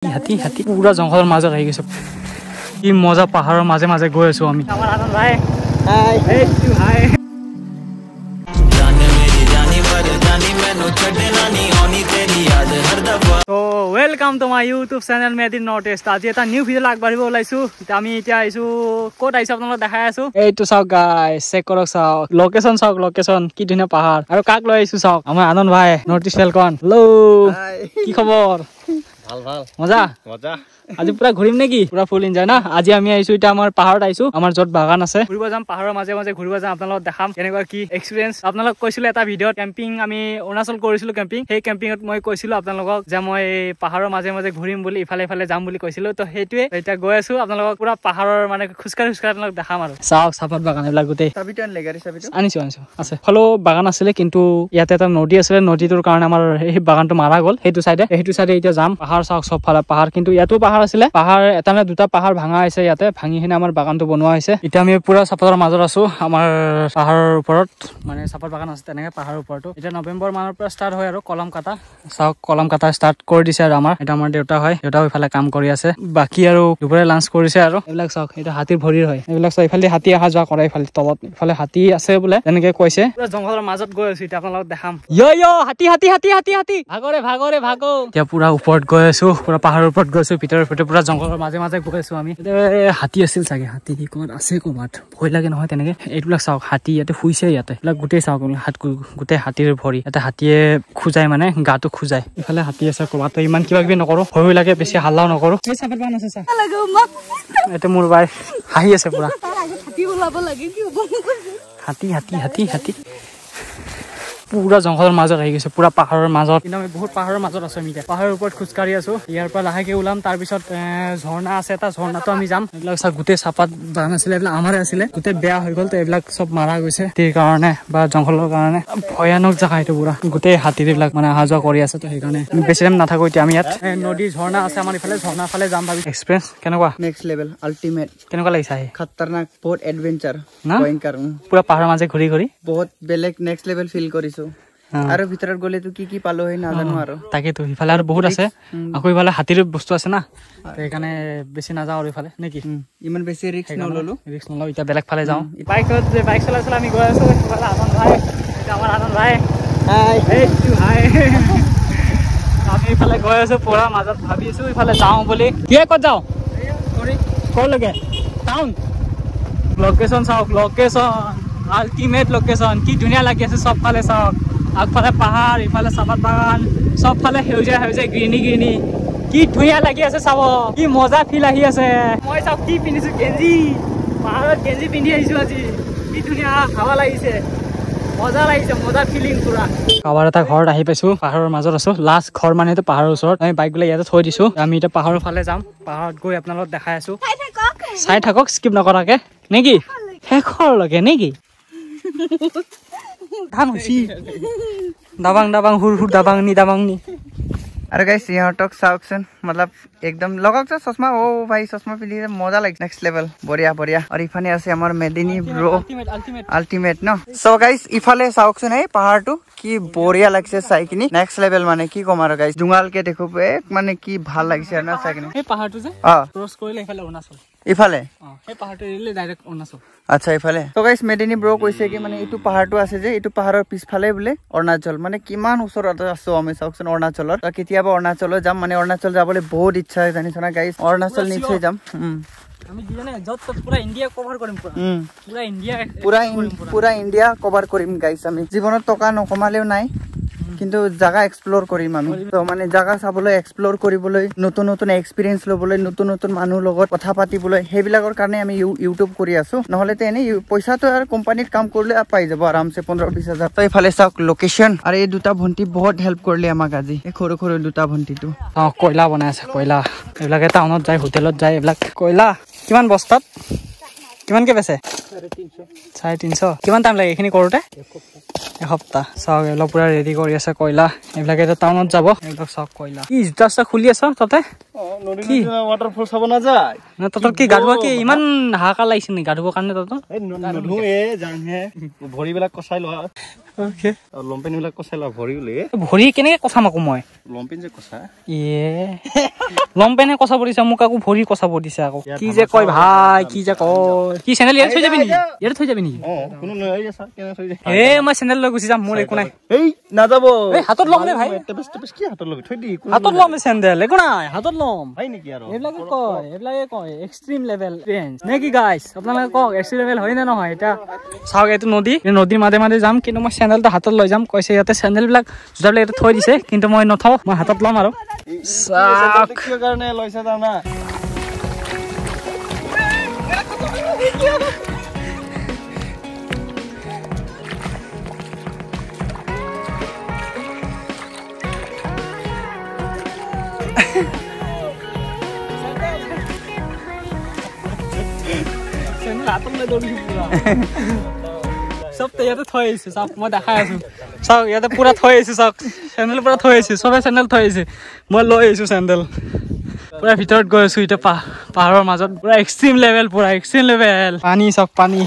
হাতী হাতী পুৰা জংঘলৰ মাজত আহি গৈছে কি মজা পাহাৰৰ মাজে মাজে গৈ আছো আমি আমাৰ আনন্দ ভাই হাই হেই টু হাই জানে মেৰি জানি বৰ জানি মেনু ছডনা নি ওনি তেৰি याद हर दफा তো welcome to my YouTube channel made in north east আজি এটা নিউ ভিডিও আগবাঢ়িব ওলাইছো আমি এতিয়া আইছো ক'ত আইছো আপোনালোকক দেখাই আছো এইটো চাওক গাইস চেক কৰক চাওক লোকেশন চাওক লোকেশন কি ধুনীয়া পাহাৰ আৰু কাক লৈ আইছো চাওক আমাৰ আনন্দ ভাই নৰ্থ ইষ্ট ফেলকন হেল্ল কি খবৰ ভাল ভাল মজা মজা আজি পুৰা ঘুৰিম নেকি পুৰা ফুল এনজয় না আজি আমি আইছো এটা আমাৰ পাহাৰত আইছো আমাৰ যত বাগান আছে ঘুৰিব যাম পাহাৰৰ মাজে মাজে ঘুৰিব যাম আপোনালোকক দেখাম কেনেকুৱা কি এক্সপেৰিয়েন্স আপোনালোকক কৈছিলো এটা ভিডিঅত কেম্পিং আমি অৰুণাচল কৰিছিলো কেম্পিং সেই কেম্পিংত মই কৈছিলো আপোনালোকক যে মই পাহাৰৰ মাজে মাজে ঘুৰিম বুলি ইফালে ইফালে যাম বুলি কৈছিলো তো সেইটোৱে এতিয়া গৈ আছো আপোনালোকক পুৰা পাহাৰৰ মানে খুচকাৰি আপোনালোকক দেখাম আৰু চাওক চাপাত বাগান এইবিলাক গোটেই চাবিটো আনিছো আছে ফলো বাগান আছিলে কিন্তু ইয়াতে এটা নদী আছিলে নদীটোৰ কাৰণে আমাৰ এই বাগানটো মাৰা গ'ল সেইটো চাইডে এতিয়া যাম পাহাৰ চাওক সব ফালে পাহাৰ কিন্তু ইয়াতো পাহাৰ আছিলে পাহাৰ এটা নে দুটা পাহাৰ ভাঙা আছে ইয়াতে ভাঙি হিনে আমাৰ বাগানটো বনোৱা হৈছে এতিয়া আমি পুৰা চাপাতৰ মাজত আছো আমাৰ পাহাৰৰ ওপৰত মানে চাপাত বাগান আছে তেনেকে পাহাৰৰ ওপৰতো এতিয়া নৱেম্বৰ মানৰ পৰা ষ্টাৰ্ট হয় আৰু কলম কাটা চাওক কলম কাটা ষ্টাৰ্ট কৰি দিছে আৰু এটা আমাৰ দেউতা হয় দেউতাও ইফালে কাম কৰি আছে বাকি আৰু দুপৰীয়া লাঞ্চ কৰিছে আৰু এইবিলাক চাওক এটা হাতীৰ ভৰিৰ হয় এইবিলাক চাওক ইফালে হাতী অহা যোৱা কৰে ইফালে তলত ইফালে হাতী আছে বোলে তেনেকে কৈছে পুৰা জংঘলৰ মাজত গৈ আছো এতিয়া আপোনালোকক দেখাম হাতী হাতী হাতী হাতী হাতী ভাগৰে ভাগো এতিয়া পুৰা ওপৰত গৈ আছো পুৰা পাহাৰৰ ওপৰত গৈ আছো ভিতৰৰ পুৰা জংঘলৰ মাজে মাজে গৈ আছো আমি হাতী আছিল চাগে হাতী ক'ত আছে ক'বাত ভয় লাগে নহয় তেনেকে এইবিলাক চাওক হাতী ইয়াতে শুইছে ইয়াতে এইবিলাক গোটেই চাওক গোটেই হাতীৰ ভৰি এটা হাতীয়ে খোজাই মানে গাটো খোজাই ইফালে হাতী আছে ক'বাত ইমান কিবা কিবি নকৰো ভয় লাগে বেছি হাল্লাও নকৰো এইটো মোৰ বাই হাঁহি আছে পুৰা হাতী হাতী হাতী হাতী পুৰা জংঘলৰ মাজত আহি গৈছে পুৰা পাহাৰৰ মাজত কিন্তু আমি বহুত পাহাৰৰ মাজত আছো আমি পাহাৰৰ ওপৰত খোজকাঢ়ি আছো ইয়াৰ পৰা লাহেকে ওলাম তাৰপিছত ঝৰ্ণা আছে এটা ঝৰ্ণাটো আমি যাম এইবিলাক চাওক গোটেই চাপাত বাগান আছিলে এইবিলাক আমাৰে আছিলে গোটেই বেয়া হৈ গ'ল তো এইবিলাক চব মাৰা গৈছে হাতীৰ কাৰণে বা জংঘলৰ কাৰণে ভয়ানক জেগা এইটো পুৰা গোটেই হাতীৰ এইবিলাক মানে অহা যোৱা কৰি আছে তো সেইকাৰণে বেছি টাইম নাথাকো এতিয়া আমি ইয়াত নদী ঝৰ্ণা আছে আমাৰ ইফালে ঝৰ্ণা ফালে যাম ভাবি এক্সপিৰিয়েঞ্চ কেনেকুৱা নেক্সট লেভেল আল্টিমেট কেনেকুৱা লাগিছে খতৰনাক বহুত এডভেঞ্চাৰ ভয়ংকৰ পুৰা পাহাৰৰ মাজে ঘূৰি ঘূৰি বহুত বেলেগ নেক্সট লেভেল ফিল কৰিছো আৰু ভিতৰত গলে তো কি পালো হয় নাজানো আৰু তাকেতো ইফালে আৰু বহুত আছে আকৌ ইফালে হাতীৰ বস্তু আছে না সেইকাৰণে বেছি নাযাওঁ আৰু ইফালে নেকি ইমান বেছি ৰিস্ক নললো এতিয়া বেলেগ ফালে যাওঁ বাইক চলাই আমি গৈ আছো আমাৰ আনন্দ ভাই আমি ইফালে গৈ আছো পুৰা মাজত ভাবি আছো ইফালে যাওঁ বুলি ক'ত যাওঁ ক'লৈকে টাউন লোকেশ্যন চাওক লোকেশ্যন আল্টিমেট লোকেশ্যন কি ধুনীয়া লাগি আছে চবফালে চাওক আগফালে পাহাৰ ইফালে চাপাত বাগান চবফালে সেউজীয়া গ্ৰীণি কি ধুনীয়া লাগি আছে চাব কি মজা ফিল আহি আছে মই চাওক কি পিন্ধিছো গেঞ্জি পাহাৰত গেঞ্জি পিন্ধি আহিছো আজি কি ধুনীয়া হাৱা লাগিছে মজা ফিলিং পুৰা কাৰোবাৰ এটা ঘৰত আহি পাইছো পাহাৰৰ মাজত আছো লাষ্ট ঘৰ মানে পাহাৰৰ ওচৰত আমি বাইক বিলাক ইয়াতে থৈ দিছো আমি এতিয়া পাহাৰৰ ফালে যাম পাহাৰত গৈ আপোনালোকক দেখাই আছো চাই থাকক স্কিপ নকৰাকে নেকি শেষৰলৈকে নেকি দাবাং হুৰ দাবাং নি আৰু গাইস ইহঁতক চাওকচোন मतलब एकदम लगाওক চশমা ও ভাই চশমা পিন্ধি মজা লাগিছে নেক্সট লেভেল বঢ়িয়া আৰু ইফালে আছে আমাৰ মেদিনী ব্ৰো আল্টিমেট ন সো গাইস ইফালে চাওকচোন এই পাহাৰটো কি বঢ়িয়া লাগিছে চাই কিনি নেক্সট লেভেল মানে কি কম আৰু গাইস জুঙালকে দেখো মানে কি ভাল লাগিছে না চাই কিনি এই পাহাৰটো যে ক্ৰছ কৰিলে ইফালে অৰুণাচল ইফালে এই পাহাৰটো ৰিলে ডাইৰেক্ট অৰুণাচল আচ্ছা ইফালে তো গাইস মেদিনী ব্ৰো কৈছে কি মানে এইটো পাহাৰটো আছে যে এইটো পাহাৰৰ পিছফালে বোলে অৰুণাচল মানে কিমান ওচৰত আছো আমি চাওকচোন অৰুণাচলৰ কেতিয়াবা অৰুণাচল যাম মানে অৰুণাচল যাবলৈ বহুত ইচ্ছা আছে জানিছ না গাইস অৰুণাচল নিশ্চয় যাম আমি দুজনে যত পুৰা ইন্ডিয়া কভাৰ কৰিম পুৰা ইন্ডিয়া কভাৰ কৰিম গাইস আমি জীৱনত টকা নকমালেও নাই কিন্তু জায়গা এক্সপ্লোৰ কৰিম আমি তো মানে জায়গা চাবলৈ এক্সপ্লোৰ কৰিবলৈ নতুন এক্সপিৰিয়েন্স লবলৈ নতুন মানুহৰ লগত কথা পাতিবলৈ সেইবিলাকৰ কাৰণে আমি ইউটিউব কৰি আছো নহলে তো এনে পইচাটো আৰু কোম্পানীত কাম কৰিলে পাই যাব আৰামছে 15-20 হাজাৰ তো ইফালে চাওক লোকেশ্যন আৰু এই দুটা ভণ্টি বহুত হেল্প কৰিলে আমাক আজি এই সৰু দুটা ভণ্টিটো কয়লা বনাই আছে কয়লা এইবিলাকে টাউনত যায় হোটেলত যায় এইবিলাক কয়লা কিমান বস্তাত কিমানকে বেচে 350 কিমান টাইম লাগে এইখিনি কৰোতে এসপ্তাহ চাওক এইবিলাক পুৰা ৰেডি কৰি আছে কয়লা এইবিলাক এতিয়া টাউনত যাব এইবিলাক চাওক কয়লা কি জোতা চোতা খুলি আছ তাতে ৱাটাৰফল চাব নাযায় না তহঁতৰ কি গা ধুৱা কি ইমান হাহাকাৰ লাগিছে নেকি গা ধুবৰ কাৰণে তহঁতৰ ভৰিবিলাক কচাই লোৱা লম্পেন বিলাক কচাই লোৱা ভৰি বোলে ভৰি কেনেকে কচাম আকৌ মই লম্পেন যে কচা লম্পেনে কচাব দিছে মোক আকৌ ভৰি কচাব দিছে আকৌ কি যে কয় ভাই কি যে কয় কি চেণ্ডেল ইয়াত থৈ যাবি নেকি ইয়াত থৈ যাবি নেকি মই চেণ্ডেল লৈ গুচি যাম মোৰ একো নাই নাযাব হাতত ল'ম নে ভাই কি হাতত ল'বি থৈ দি হাতত ল'ম চেণ্ডেল একো নাই হাতত ল'ম হয় নেকি আৰু এইবিলাকে কয় এক্সট্ৰিম লেভেল নে কি গাইছ আপোনালোকে কওক এক্সট্ৰিম লেভেল হয় নে নহয় এতিয়া চাওক এইটো নদী নদীৰ মাজে মাজে যাম কিন্তু মই চেণ্ডেলটো হাতত লৈ যাম কৈছে ইয়াতে চেণ্ডেল বিলাক জোতাবিলাক ইয়াতে থৈ দিছে কিন্তু মই নথওঁ মই হাতত ল'ম আৰু কাৰণে লৈছে জানা চব ইয়াতে থৈ আহিছে চাওক মই দেখাই আছো চাওক ইয়াতে পুৰা থৈ আহিছে চাওক চেণ্ডেল পুৰা থৈ আহিছে চবে চেণ্ডেল থৈ আহিছে মই লৈ আহিছো চেণ্ডেল পুৰা ভিতৰত গৈ আছো এতিয়া পাহাৰৰ মাজত পুৰা এক্সট্ৰিম লেভেল পুৰা এক্সট্ৰিম লেভেল পানী চাওক পানী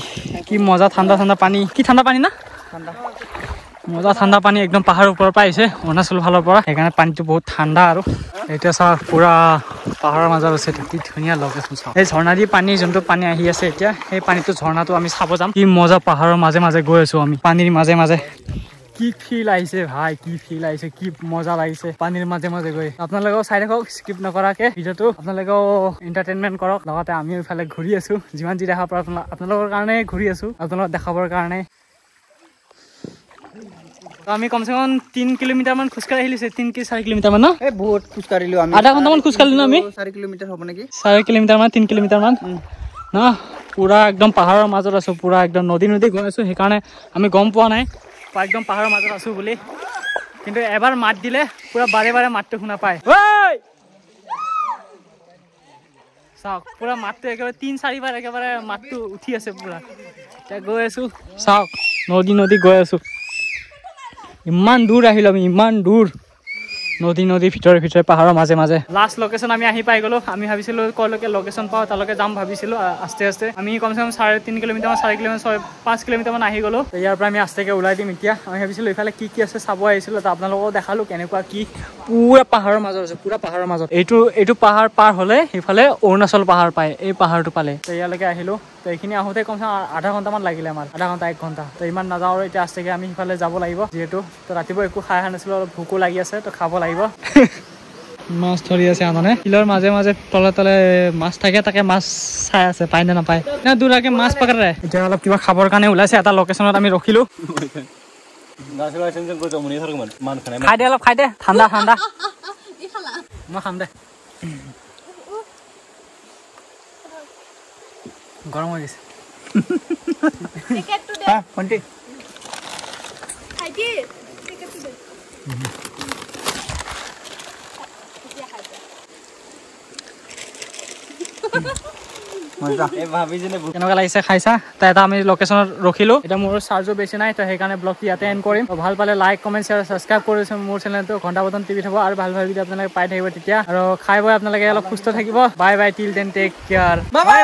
কি মজা ঠাণ্ডা ঠাণ্ডা পানী কি ঠাণ্ডা পানী না মজা ঠাণ্ডা পানী একদম পাহাৰৰ ওপৰৰ পৰা আহিছে অৰুণাচল ফালৰ পৰা সেইকাৰণে পানীটো বহুত ঠাণ্ডা আৰু এতিয়া চাওক পুৰা পাহাৰৰ মাজত আছে কি ধুনীয়া লোকেশ্যন চাওক এই ঝৰ্ণা দি পানী যোনটো পানী আহি আছে এতিয়া সেই পানীটো ঝৰ্ণাটো আমি চাব যাম কি মজা পাহাৰৰ মাজে মাজে গৈ আছো আমি পানীৰ মাজে মাজে কি ফিল আহিছে ভাই কি ফিল আহিছে কি মজা লাগিছে পানীৰ মাজে মাজে গৈ আপোনালোকেও চাই থাকক স্কিপ নকৰাকে ভিডিঅ'টো আপোনালোকেও এণ্টাৰটেইনমেণ্ট কৰক লগতে আমিও ইফালে ঘূৰি আছো যিমান যি দেখা পাওঁ আপোনালোকৰ কাৰণে ঘূৰি আছো আপোনালোকক দেখাবৰ কাৰণে আমি কমচে কম 3 কিলোমিটাৰ মান খোজকাঢ়ি আহিছো 3-4 কিলোমিটাৰ মান বহুত খোজকাঢ়িলো আমি আধা ঘণ্টা মান খোজকাঢ়িলো আমি 4 কিলোমিটাৰ হ'ব নেকি 4 কিলোমিটাৰ মান 3 কিলোমিটাৰ মান না পুৰা একদম পাহাৰৰ মাজত আছো পুৰা একদম নদী গৈ আছো সেইকাৰণে আমি গম পোৱা নাই একদম পাহাৰৰ মাজত আছো বুলি কিন্তু এবাৰ মাত দিলে পুৰা বাৰে বাৰে মাতটো শুনা পায় চাওক পুৰা মাতটো একেবাৰে 3-4 বাৰ একেবাৰে মাতটো উঠি আছে পুৰা এতিয়া গৈ আছো চাওক নদী গৈ আছো ইমান দূৰ আহিলো আমি ইমান দূৰ নদী ভিতৰে পাহাৰৰ মাজে মাজে লাষ্ট লোকেশ্যন আমি আহি পাই গলো আমি ভাবিছিলো কলৈকে লোকেশ্যন পাওঁ তালৈকে যাম ভাবিছিলো আস্তে আস্তে আমি কমচে কম 3.5 কিলোমিটাৰ 4 কিলোমিটাৰ 5 কিলোমিটাৰ মান আহি গলো ইয়াৰ পৰা আমি আস্তেকে ওলাই দিম এতিয়া আমি ভাবিছিলো ইফালে কি আছে চাব আহিছিলো আপোনালোকক দেখালো কেনেকুৱা কি পুৰা পাহাৰৰ মাজত আছে পুৰা পাহাৰৰ মাজত এইটো পাহাৰ পাৰ হলে ইফালে অৰুণাচল পাহাৰ পায় এই পাহাৰটো পালে ইয়ালৈকে আহিলো তো এইখিনি আহোঁতে কমচে কম আধা ঘণ্টামান লাগিলে আমাৰ আধা ঘণ্টা 1 ঘণ্টা তো ইমান নাযাওঁ আৰু এতিয়া আস্তেকে আমি সিফালে যাব লাগিব যিহেতু তো ৰাতিপুৱা একো খাই নাছিলো অলপ ভোকো লাগি আছে তো খাব লাগিব মাছ ধৰি আছে আননে শিলৰ মাজে মাজে তলে মাছ থাকে তাকে মাছ চাই আছে পায় নে নাপায় না দূৰাকে মাছ পাকৰে এতিয়া অলপ কিবা খাবৰ কাৰণে ওলাইছে এটা লোকেশ্যনত আমি ৰখিলো খাই দে ঠাণ্ডা মই খাম দে গৰম হৈ গৈছে কেনেকুৱা লাগিছে খাইছা তাই এটা আমি লোকেশ্যনত ৰখিলো এতিয়া মোৰ চাৰ্জো বেছি নাই তো সেইকাৰণে ব্লগটো ইয়াতে এণ্ড কৰিম ভাল পালে লাইক কমেণ্ট শ্বেয়াৰ ছাবস্ক্ৰাইব কৰিছো মোৰ চেনেলটো ঘণ্টা বটন টিভি থব আৰু ভাল ভিডিঅ' আপোনালোকে পাই থাকিব তেতিয়া আৰু খাই বৈ আপোনালোকে অলপ সুস্থ থাকিব বাই till then take care bye